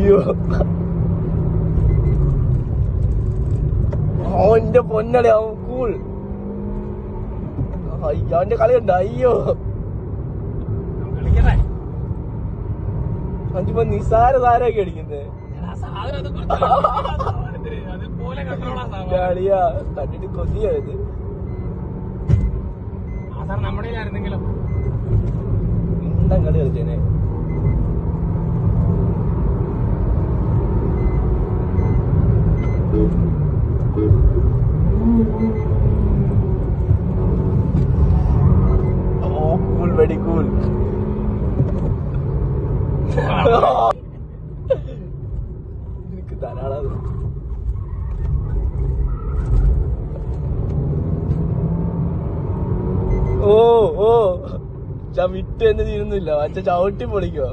അയ്യോ അവന്റെ പൊന്നടേ അവൻ കൂൾ. അവന്റെ കളി ഉണ്ട്. അയ്യോ അഞ്ചുമ്പോ നിസാര താരൊക്കെ അടിക്കുന്നത് കളിയാ കണ്ടിട്ട് കൊതിയായത്. ഇണ്ടം കളി കളിച്ചേനെ. Oh, cool, very cool. എനിക്ക് ധാരാളം. ഓ ഓ വിട്ട് എന്ന് തീരുന്നില്ല. അച്ഛൻ ചവിട്ടി പൊളിക്കോ.